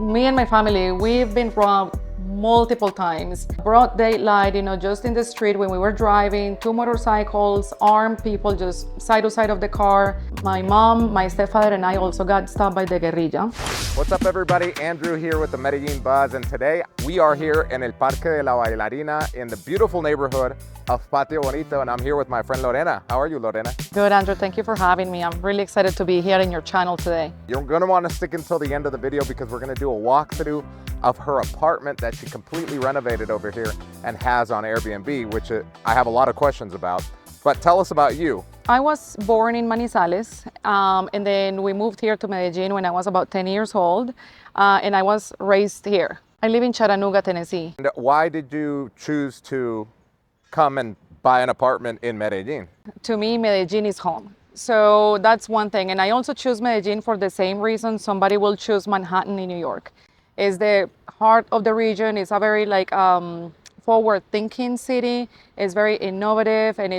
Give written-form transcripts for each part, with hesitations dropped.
Me and my family, we've been robbed multiple times. Broad daylight, just in the street when we were driving, two motorcycles, armed people just side to side of the car. My mom, my stepfather, and I also got stopped by the guerrilla. What's up, everybody? Andrew here with the Medellin Buzz, and today we are here in El Parque de la Bailarina in the beautiful neighborhood of Patio Bonito, and I'm here with my friend Lorena. How are you, Lorena? Good, Andrew. Thank you for having me. I'm really excited to be here in your channel today. You're gonna want to stick until the end of the video because we're gonna do a walkthrough of her apartment that she completely renovated over here and has on Airbnb, which I have a lot of questions about. But tell us about you. I was born in Manizales, and then we moved here to Medellin when I was about 10 years old, and I was raised here. I live in Chattanooga, Tennessee. And why did you choose to come and buy an apartment in Medellin? To me, Medellin is home. So that's one thing. And I also choose Medellin for the same reason somebody will choose Manhattan in New York. It's the heart of the region. It's a very forward-thinking city. It's very innovative, and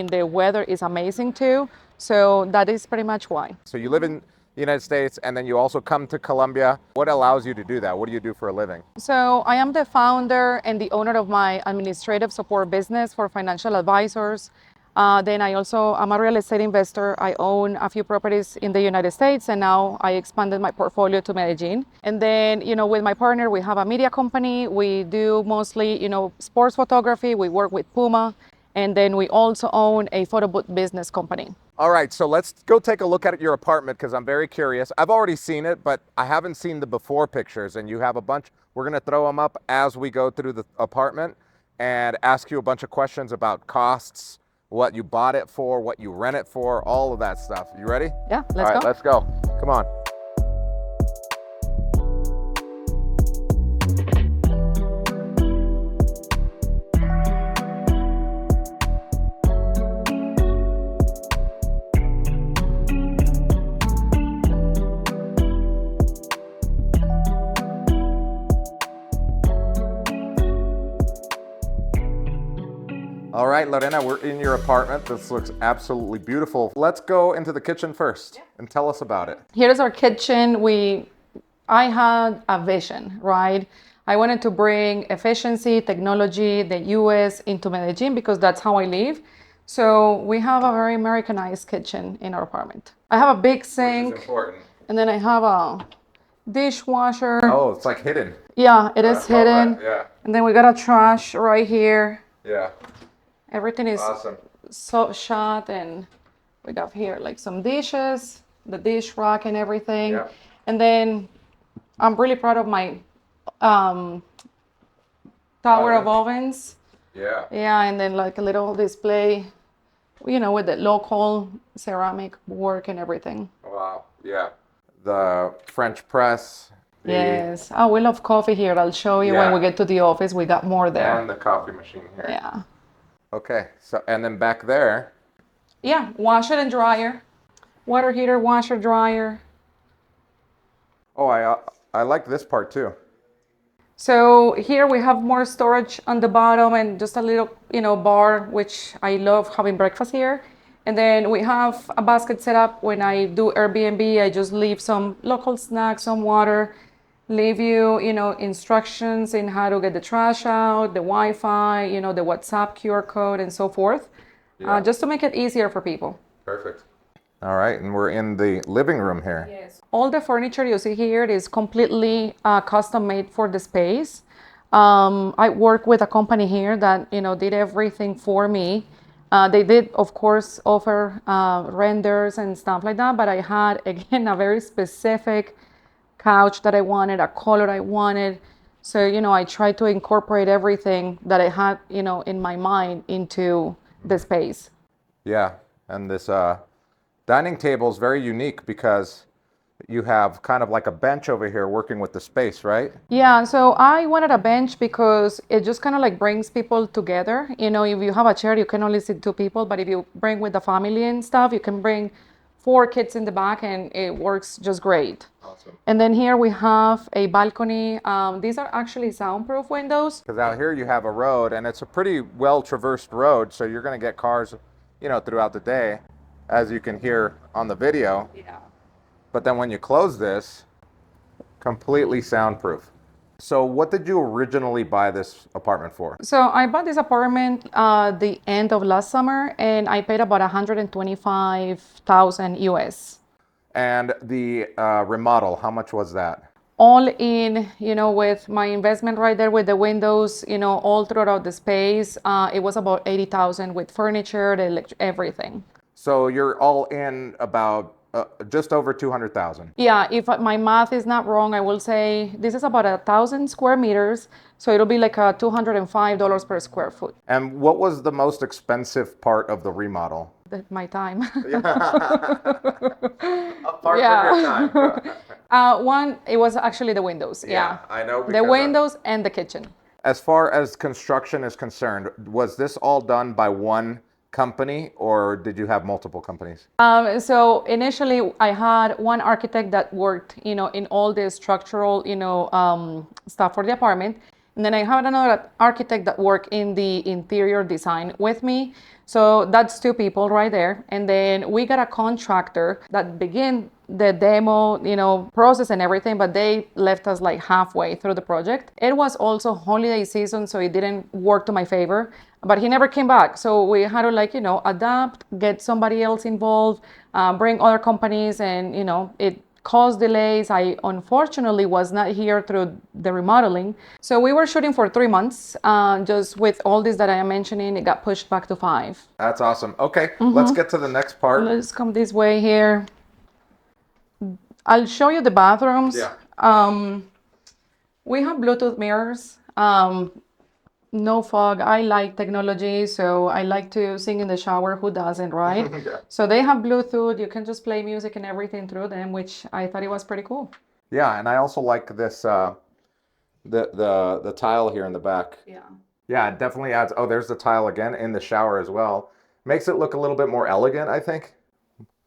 the weather is amazing too. So that is pretty much why. So you live in the United States, and then you also come to Colombia. What allows you to do that? What do you do for a living? So I am the founder and the owner of my administrative support business for financial advisors. Then I'm a real estate investor. I own a few properties in the United States, and now I expanded my portfolio to Medellin. And then, with my partner, we have a media company. We do mostly, sports photography. We work with Puma. And then we also own a photo booth business company. All right, so let's go take a look at your apartment because I'm very curious. I've already seen it, but I haven't seen the before pictures, and you have a bunch. We're gonna throw them up as we go through the apartment and ask you a bunch of questions about costs, what you bought it for, what you rent it for, all of that stuff. You ready? Yeah, let's go. All right, let's go. Come on. All right, Lorena, we're in your apartment. This looks absolutely beautiful. Let's go into the kitchen first and tell us about it. Here's our kitchen. I had a vision, right? I wanted to bring efficiency, technology, the US into Medellin because that's how I live. So we have a very Americanized kitchen in our apartment. I have a big sink. Which is important. And then I have a dishwasher. Oh, it's like hidden. Yeah, it is hidden. Right. Yeah. And then we got a trash right here. Yeah. Everything is awesome. So shot, and we got here some dishes, the dish rack and everything. Yeah. And then I'm really proud of my tower of ovens. Yeah. Yeah, and then a little display, with the local ceramic work and everything. Wow. Yeah. The French press. Yes. Oh, we love coffee here. I'll show you when we get to the office. We got more there. And the coffee machine here. Yeah. Okay, so and then back there. Yeah, washer and dryer. Water heater, washer, dryer. Oh, I like this part too. So here we have more storage on the bottom and just a little, bar, which I love having breakfast here. And then we have a basket set up. When I do Airbnb, I just leave some local snacks, some water, leave you, instructions in how to get the trash out, the Wi-Fi, the WhatsApp QR code and so forth, just to make it easier for people. Perfect. All right, and we're in the living room here. Yes. All the furniture you see here is completely custom made for the space. I work with a company here that, did everything for me. They did, of course, offer renders and stuff like that, but I had, again, a very specific couch that I wanted, a color I wanted. So, I tried to incorporate everything that I had, in my mind into the space. Yeah, and this dining table is very unique because you have kind of like a bench over here working with the space, right? Yeah, so I wanted a bench because it just kind of brings people together. If you have a chair, you can only sit two people, but if you bring with the family and stuff, you can bring 4 kids in the back and it works just great. Awesome. And then here we have a balcony. These are actually soundproof windows. Because out here you have a road and it's a pretty well traversed road, so you're going to get cars, throughout the day, as you can hear on the video. Yeah. But then when you close this, Completely soundproof. So what did you originally buy this apartment for? So I bought this apartment the end of last summer, and I paid about 125,000 US. And the remodel, how much was that? All in, with my investment right there with the windows, all throughout the space, it was about 80,000 with furniture, everything. So you're all in about just over 200,000. Yeah, if my math is not wrong, I will say this is about 1,000 square meters, so it'll be like $205 per square foot. And what was the most expensive part of the remodel? My time. Apart from your time. One, it was actually the windows. Yeah, I know. The windows and the kitchen. As far as construction is concerned, was this all done by one company or did you have multiple companies? So initially, I had one architect that worked, in all the structural, stuff for the apartment. And then I had another architect that worked in the interior design with me. So that's two people right there. And then we got a contractor that began the demo, process and everything, but they left us like halfway through the project. It was also holiday season, so it didn't work to my favor, but he never came back. So we had to adapt, get somebody else involved, bring other companies, and, it caused delays. I unfortunately was not here through the remodeling. So we were shooting for 3 months. Just with all this that I am mentioning, it got pushed back to 5. That's awesome. Okay, let's get to the next part. Let's come this way here. I'll show you the bathrooms. Yeah. We have Bluetooth mirrors. No fog. I like technology, so I like to sing in the shower. Who doesn't, right? Yeah. So they have Bluetooth. You can just play music and everything through them, which I thought it was pretty cool. Yeah, and I also like this the tile here in the back. Yeah. Yeah, it definitely adds. Oh, there's the tile again in the shower as well. Makes it look a little bit more elegant, I think.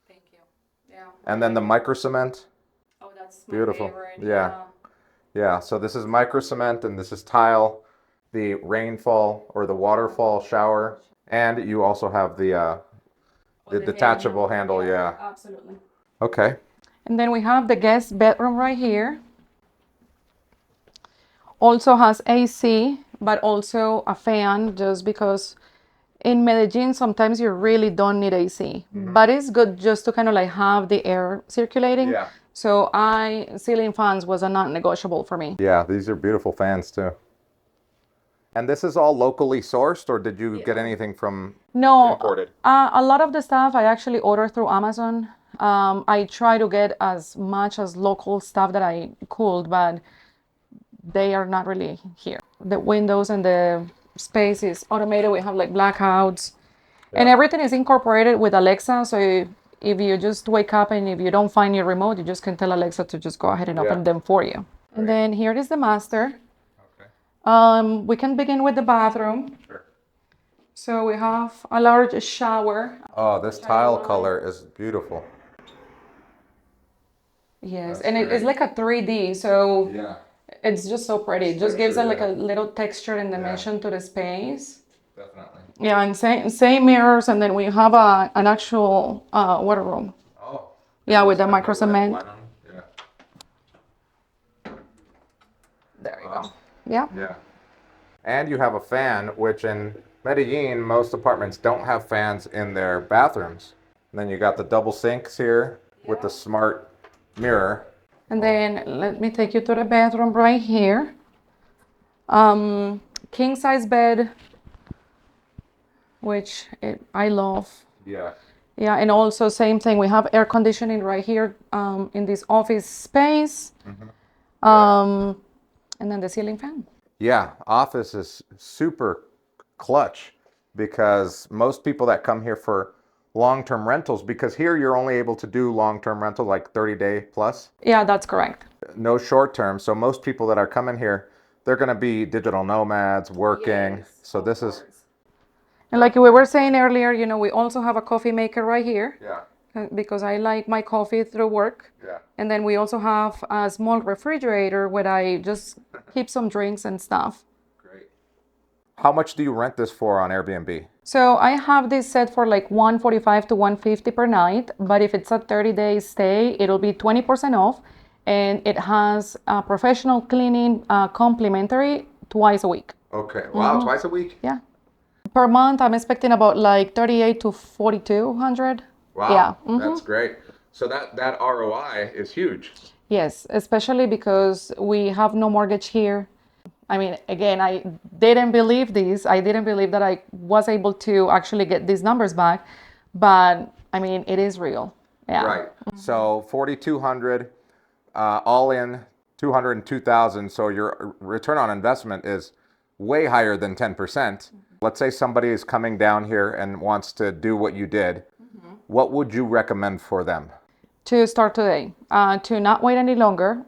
Thank you. Yeah. And then the micro cement. Oh, that's Beautiful. favorite. Yeah. Yeah, so this is micro cement and this is tile, the rainfall or the waterfall shower, and you also have the detachable handle. Yeah. Absolutely. Okay. And then we have the guest bedroom right here. Also has AC, but also a fan, just because in Medellin sometimes you really don't need AC. But it's good just to kind of have the air circulating. Yeah. So ceiling fans was a non-negotiable for me. Yeah, these are beautiful fans too. And this is all locally sourced, or did you get anything from No, imported? a lot of the stuff I actually order through Amazon. I try to get as much as local stuff that I could, but they are not really here. The windows and the space is automated. We have blackouts, and everything is incorporated with Alexa. So if you just wake up and if you don't find your remote, you just can tell Alexa to just go ahead and open them for you. And then here is the master. We can begin with the bathroom. Sure. So we have a large shower. Oh, this tile color is beautiful. Yes, That's and it's great. like a 3D, so Yeah, it's just so pretty. It just gives it Texture, a little texture and dimension to the space. definitely. Yeah, and same mirrors, and then we have an actual water room. Oh. Yeah, with the micro cement. Yeah. There you go. Yeah. Yeah. And you have a fan, which in Medellin, most apartments don't have fans in their bathrooms. And then you got the double sinks here with the smart mirror. And then let me take you to the bathroom right here. King size bed, which I love. Yeah. Yeah, and also same thing. We have air conditioning right here in this office space. And then the ceiling fan. Yeah, office is super clutch because most people that come here for long-term rentals, because here you're only able to do long-term rental like 30-day plus, Yeah, that's correct. no short-term. So most people that are coming here, they're going to be digital nomads working. So this is, And like we were saying earlier, we also have a coffee maker right here yeah, because I like my coffee through work. yeah. And then we also have a small refrigerator where I just keep some drinks and stuff. Great. How much do you rent this for on Airbnb? So I have this set for like 145 to 150 per night, but if it's a 30-day stay, it'll be 20% off. and it has professional cleaning complimentary twice a week. Okay. Wow. Twice a week? Yeah. Per month, I'm expecting about like 38 to 4,200. Wow. Yeah. That's great. So that ROI is huge. Yes, especially because we have no mortgage here. I mean, again, I didn't believe this. I didn't believe that I was able to actually get these numbers back, but I mean, it is real. Yeah. Right. So 4,200, all in 202,000. So your return on investment is way higher than 10%. Let's say somebody is coming down here and wants to do what you did. What would you recommend for them? To start today, to not wait any longer,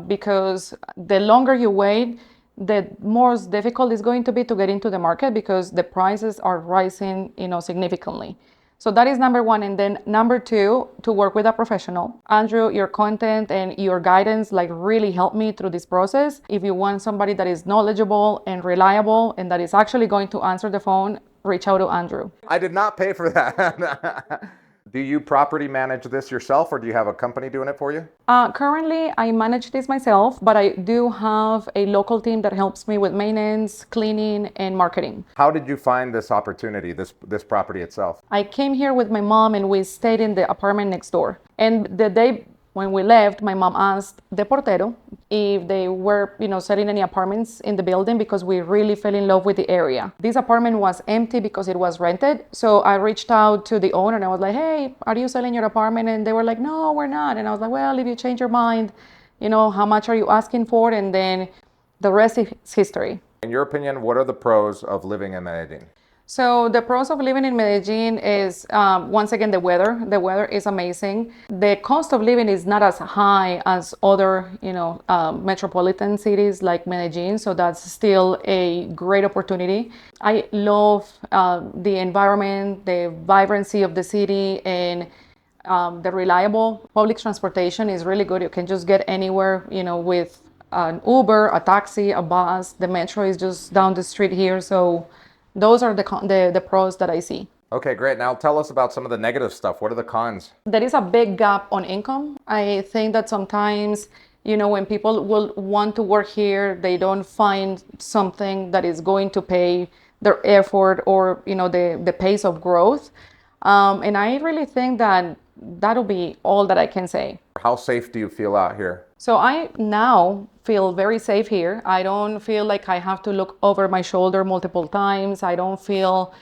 because the longer you wait, the more difficult it's going to be to get into the market because the prices are rising, significantly. So that is number one. And then number two, to work with a professional. Andrew, your content and your guidance like really helped me through this process. If you want somebody that is knowledgeable and reliable and that is actually going to answer the phone, reach out to Andrew. I did not pay for that. Do you property manage this yourself, or do you have a company doing it for you? Currently, I manage this myself, but I do have a local team that helps me with maintenance, cleaning, and marketing. How did you find this opportunity, this property itself? I came here with my mom and we stayed in the apartment next door. And the day when we left, my mom asked the portero if they were, selling any apartments in the building because we really fell in love with the area. This apartment was empty because it was rented. So I reached out to the owner and I was like, hey, are you selling your apartment? And they were like, no, we're not. And I was like, well, if you change your mind, how much are you asking for? And then the rest is history. In your opinion, what are the pros of living in Medellin? So the pros of living in Medellin is, once again, the weather. The weather is amazing. The cost of living is not as high as other, metropolitan cities like Medellin. So that's still a great opportunity. I love the environment, the vibrancy of the city, and the reliable public transportation is really good. You can just get anywhere, with an Uber, a taxi, a bus. The metro is just down the street here. So those are the pros that I see. Okay, great. Now tell us about some of the negative stuff. What are the cons? There is a big gap on income. I think that sometimes, when people will want to work here, they don't find something that is going to pay their effort or, the pace of growth. And I really think that that'll be all that I can say. How safe do you feel out here? So I now feel very safe here. I don't feel like I have to look over my shoulder multiple times. I don't feel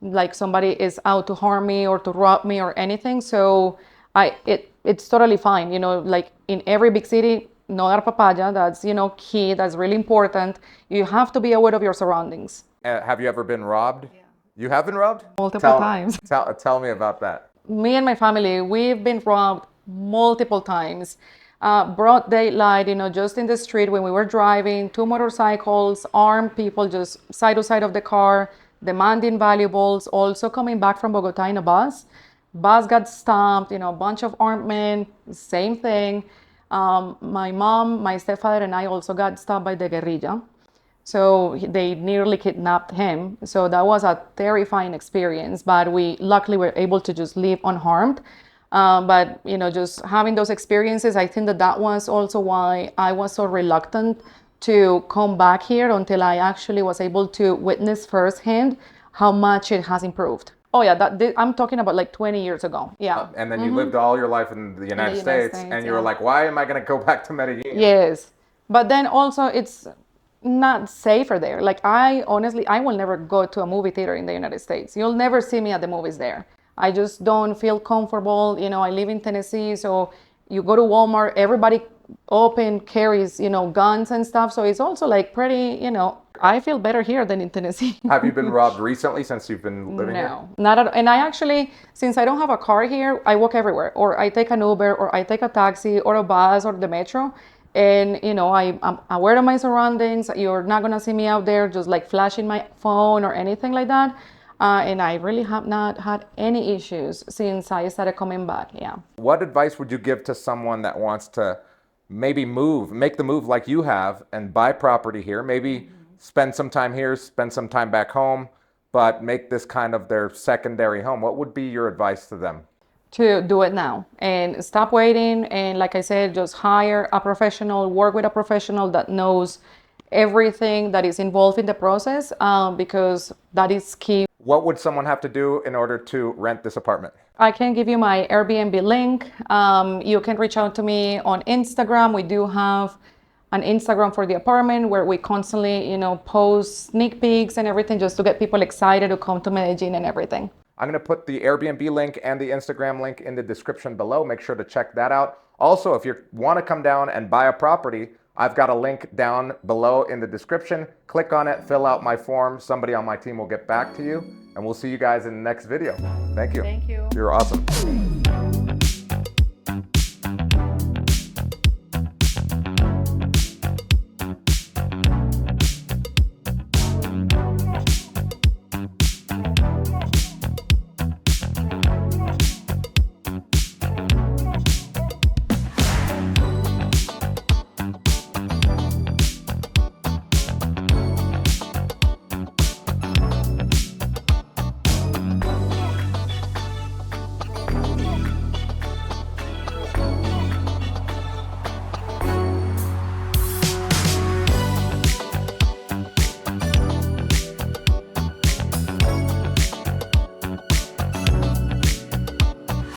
like somebody is out to harm me or to rob me or anything. So it's totally fine. Like in every big city, no dar papaya, that's, key, that's really important. You have to be aware of your surroundings. Have you ever been robbed? Yeah. You have been robbed? Multiple times. Tell me about that. Me and my family, we've been robbed multiple times. Broad daylight, just in the street when we were driving, 2 motorcycles, armed people just side to side of the car, demanding valuables, also coming back from Bogota in a bus. Bus got stopped, a bunch of armed men, same thing. My mom, my stepfather, and I also got stopped by the guerrilla. So they nearly kidnapped him. So that was a terrifying experience, but we luckily were able to just leave unharmed. But just having those experiences, I think that was also why I was so reluctant to come back here until I actually was able to witness firsthand how much it has improved. Oh yeah, I'm talking about like 20 years ago. Yeah. And then you lived all your life in the United States, and you were like, why am I going to go back to Medellin? Yes, but then also it's not safer there. Like I will never go to a movie theater in the United States. You'll never see me at the movies there. I just don't feel comfortable. I live in Tennessee, so you go to Walmart, everybody open carries, guns and stuff. So it's also like pretty, I feel better here than in Tennessee. Have you been robbed recently since you've been living here? No, not at all. And I actually, since I don't have a car here, I walk everywhere, or I take an Uber, or I take a taxi, or a bus, or the metro. And, I'm aware of my surroundings. You're not going to see me out there just like flashing my phone or anything like that. And I really have not had any issues since I started coming back. Yeah. What advice would you give to someone that wants to maybe make the move like you have and buy property here? Maybe spend some time here, spend some time back home, but make this kind of their secondary home. What would be your advice to them? to do it now and stop waiting. And like I said, just hire a professional, work with a professional that knows everything that is involved in the process, because that is key. What would someone have to do in order to rent this apartment? I can give you my Airbnb link. You can reach out to me on Instagram. We do have an Instagram for the apartment where we constantly, post sneak peeks and everything just to get people excited to come to Medellin and everything. I'm going to put the Airbnb link and the Instagram link in the description below. Make sure to check that out. Also, if you want to come down and buy a property, I've got a link down below in the description. Click on it, fill out my form. Somebody on my team will get back to you, and we'll see you guys in the next video. Thank you. Thank you. You're awesome.